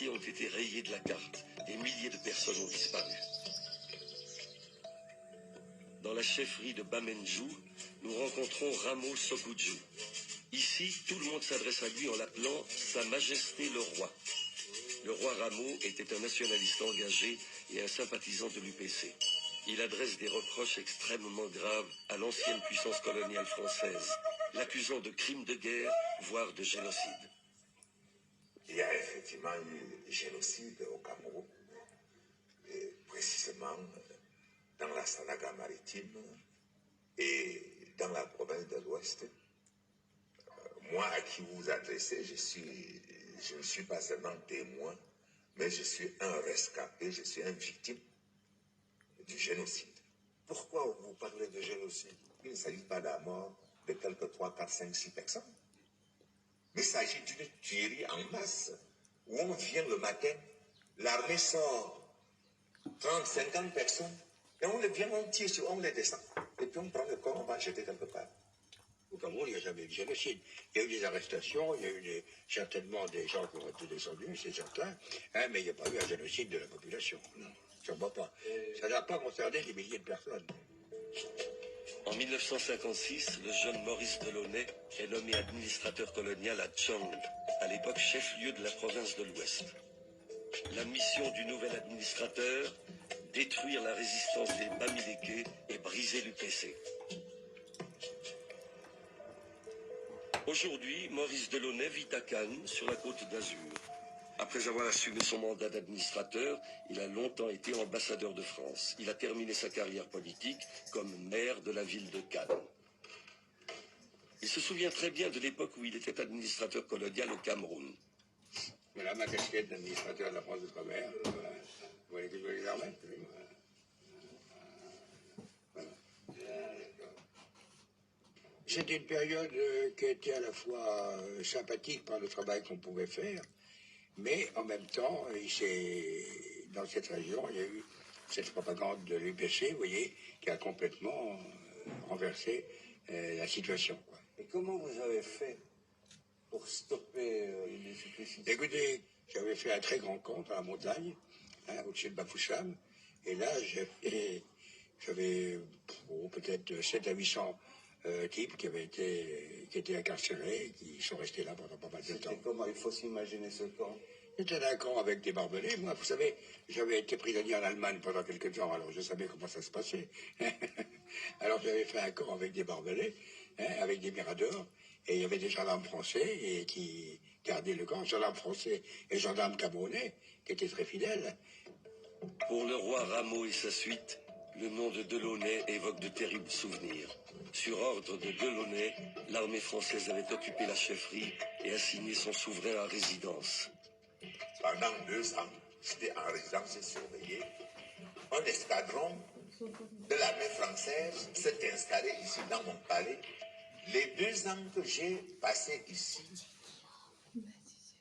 ont été rayés de la carte. Des milliers de personnes ont disparu. Dans la chefferie de Bamenjou, nous rencontrons Ramo Sokudjou. Ici, tout le monde s'adresse à lui en l'appelant Sa Majesté le Roi. Le roi Ramo était un nationaliste engagé et un sympathisant de l'UPC. Il adresse des reproches extrêmement graves à l'ancienne puissance coloniale française, l'accusant de crimes de guerre, voire de génocide. Il y a effectivement eu génocide au Cameroun, et précisément dans la Sanaga maritime et dans la province de l'Ouest. Moi, à qui vous vous adressez, je ne suis pas seulement témoin, mais je suis un rescapé, je suis une victime du génocide. Pourquoi vous parlez de génocide? Il ne s'agit pas de la mort de quelques 3, 4, 5, 6 personnes. Mais il s'agit d'une tuerie en masse, où on vient le matin, l'armée sort 30, 50 personnes, et on les vient, on tire sur, on les descend. Et puis on prend le corps, on va jeter quelque part. Au Cameroun, il n'y a jamais eu de génocide. Il y a eu des arrestations, il y a eu certainement des gens qui ont été descendus, c'est certain, hein, mais il n'y a pas eu un génocide de la population. Non, sûrement pas. Ça n'a pas concerné des milliers de personnes. En 1956, le jeune Maurice Delaunay est nommé administrateur colonial à Tchang, à l'époque chef-lieu de la province de l'Ouest. La mission du nouvel administrateur, détruire la résistance des Bamileke et briser l'UPC. Aujourd'hui, Maurice Delaunay vit à Cannes, sur la côte d'Azur. Après avoir assumé son mandat d'administrateur, il a longtemps été ambassadeur de France. Il a terminé sa carrière politique comme maire de la ville de Cannes. Il se souvient très bien de l'époque où il était administrateur colonial au Cameroun. Voilà ma casquette d'administrateur de la France d'outre-mer. Vous voyez que je vais les remettre. Voilà. C'était une période qui était à la fois sympathique par le travail qu'on pouvait faire, mais en même temps, dans cette région, il y a eu cette propagande de l'UPC, vous voyez, qui a complètement renversé la situation, quoi. Et comment vous avez fait pour stopper les UPC? Écoutez, j'avais fait un très grand camp dans la montagne, hein, au-dessus de Bafoussam, et là, j'avais peut-être 700 à 800 types qui étaient incarcérés, qui sont restés là pendant pas mal de temps. Comment il faut s'imaginer ce camp? C'était un camp avec des barbelés. Moi, vous savez, j'avais été prisonnier en Allemagne pendant quelques temps, alors je savais comment ça se passait. Alors j'avais fait un camp avec des barbelés, hein, avec des miradors, et il y avait des gendarmes français qui gardaient le camp, gendarmes français et gendarmes camerounais, qui étaient très fidèles. Pour le roi Ramo et sa suite, le nom de Delaunay évoque de terribles souvenirs. Sur ordre de Delaunay, l'armée française avait occupé la chefferie et assigné son souverain à résidence. Pendant 2 ans, j'étais en résidence surveillée. Un escadron de l'armée française s'est installé ici dans mon palais. Les 2 ans que j'ai passés ici,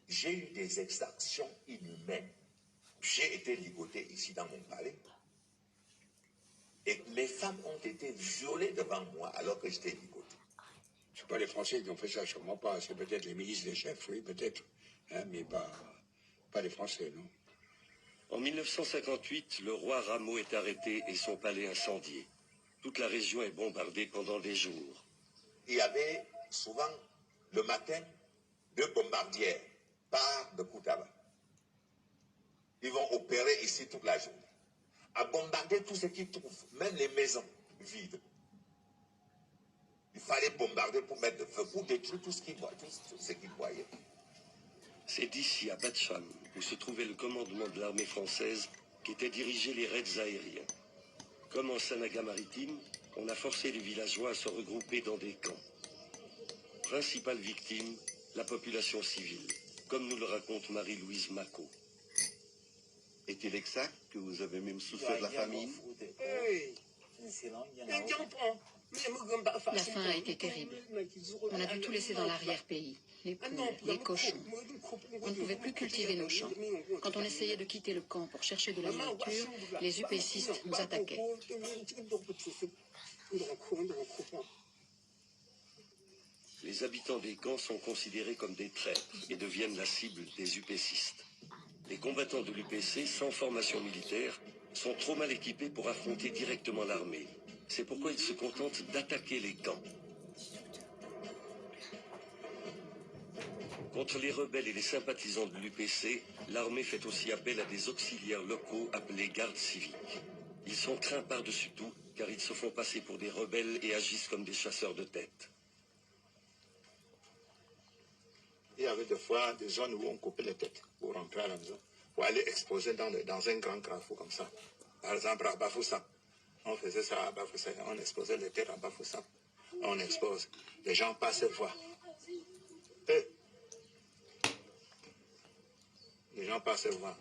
j'ai eu des exactions inhumaines. J'ai été ligoté ici dans mon palais. Et mes femmes ont été violées devant moi alors que j'étais ligoté. Ce ne sont pas les Français qui ont fait ça, sûrement pas. C'est peut-être les milices des chefs, oui, peut-être. Hein, mais pas les Français, non. En 1958, le roi Ramo est arrêté et son palais incendié. Toute la région est bombardée pendant des jours. Il y avait souvent, le matin, 2 bombardières par de Koutaba. Ils vont opérer ici toute la journée, à bombarder tout ce qu'ils trouvent, même les maisons vides. Il fallait bombarder pour mettre le feu, pour détruire tout ce qu'ils voyaient. C'est d'ici à Batcham, où se trouvait le commandement de l'armée française, qu'étaient dirigés les raids aériens. Comme en Sanaga maritime, on a forcé les villageois à se regrouper dans des camps. Principale victime, la population civile, comme nous le raconte Marie-Louise Macot. Est-il exact que vous avez même souffert de la famine? La faim a été terrible. On a dû tout laisser dans l'arrière-pays. Les poules, les cochons. On ne pouvait plus cultiver nos champs. Quand on essayait de quitter le camp pour chercher de la nourriture, les UPCistes nous attaquaient. Les habitants des camps sont considérés comme des traîtres et deviennent la cible des UPCistes. Les combattants de l'UPC, sans formation militaire, sont trop mal équipés pour affronter directement l'armée. C'est pourquoi ils se contentent d'attaquer les camps. Contre les rebelles et les sympathisants de l'UPC, l'armée fait aussi appel à des auxiliaires locaux appelés gardes civiques. Ils sont craints par-dessus tout, car ils se font passer pour des rebelles et agissent comme des chasseurs de tête. Il y avait des fois des zones où on coupait les têtes pour rentrer à la maison, pour aller exposer dans un grand carrefour comme ça. Par exemple, à Bafoussam. On faisait ça à Bafoussam, on exposait les têtes à Bafoussam. On expose. Les gens passaient voir. Les gens passaient voir.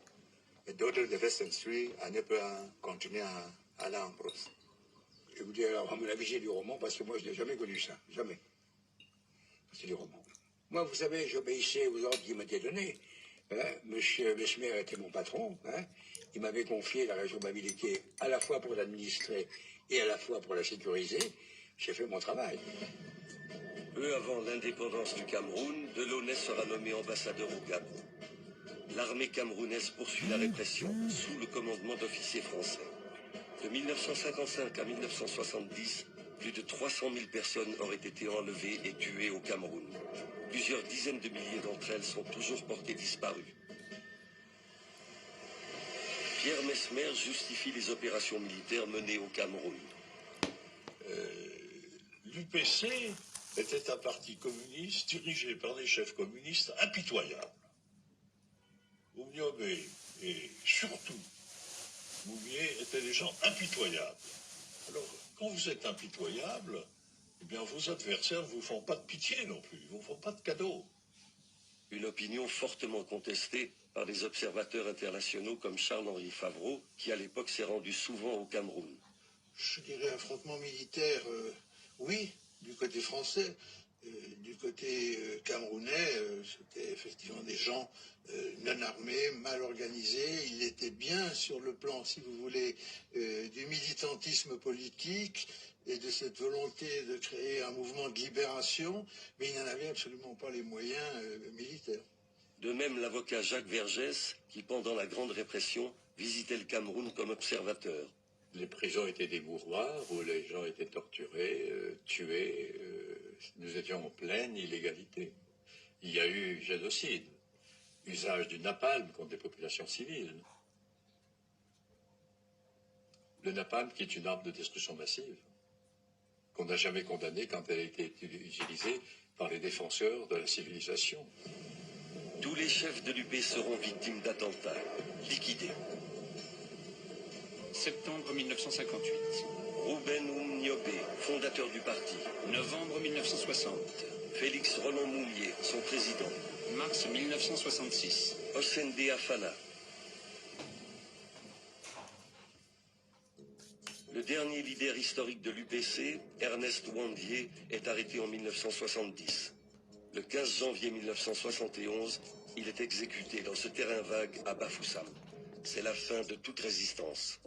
Et d'autres devaient s'instruire à ne pas continuer à aller en procès. Je vous dis alors, à mon avis, j'ai du roman, parce que moi, je n'ai jamais connu ça. Jamais. C'est du roman. Moi, vous savez, j'obéissais aux ordres qui m'étaient donnés. Hein? Monsieur Mesmer était mon patron. Hein? Il m'avait confié la région Babilité à la fois pour l'administrer et à la fois pour la sécuriser. J'ai fait mon travail. Peu avant l'indépendance du Cameroun, Delaunay sera nommé ambassadeur au Gabon. L'armée camerounaise poursuit la répression sous le commandement d'officiers français. De 1955 à 1970, plus de 300 000 personnes auraient été enlevées et tuées au Cameroun. Plusieurs dizaines de milliers d'entre elles sont toujours portées disparues. Pierre Mesmer justifie les opérations militaires menées au Cameroun. L'UPC était un parti communiste dirigé par des chefs communistes impitoyables. Mouniobé et surtout Moumié étaient des gens impitoyables. Alors, quand vous êtes impitoyable, eh bien, vos adversaires ne vous font pas de pitié non plus, ils ne vous font pas de cadeaux. Une opinion fortement contestée par des observateurs internationaux comme Charles-Henri Favreau, qui à l'époque s'est rendu souvent au Cameroun. Je dirais affrontement militaire, oui, du côté français. Du côté camerounais, c'était effectivement des gens non armés, mal organisés. Il était bien sur le plan, si vous voulez, du militantisme politique et de cette volonté de créer un mouvement de libération, mais il n'en avait absolument pas les moyens militaires. De même, l'avocat Jacques Vergès, qui pendant la Grande Répression visitait le Cameroun comme observateur. Les prisons étaient des mouroirs où les gens étaient torturés, tués. Nous étions en pleine illégalité. Il y a eu génocide, usage du napalm contre des populations civiles. Le napalm qui est une arme de destruction massive, qu'on n'a jamais condamnée quand elle a été utilisée par les défenseurs de la civilisation. Tous les chefs de l'UP seront victimes d'attentats, liquidés. Septembre 1958. Rouben Oumniobé, fondateur du parti. Novembre 1960. Félix Roland Moumié, son président. Mars 1966. Ossende Afana. Le dernier leader historique de l'UPC, Ernest Ouandié, est arrêté en 1970. Le 15 janvier 1971, il est exécuté dans ce terrain vague à Bafoussam. C'est la fin de toute résistance.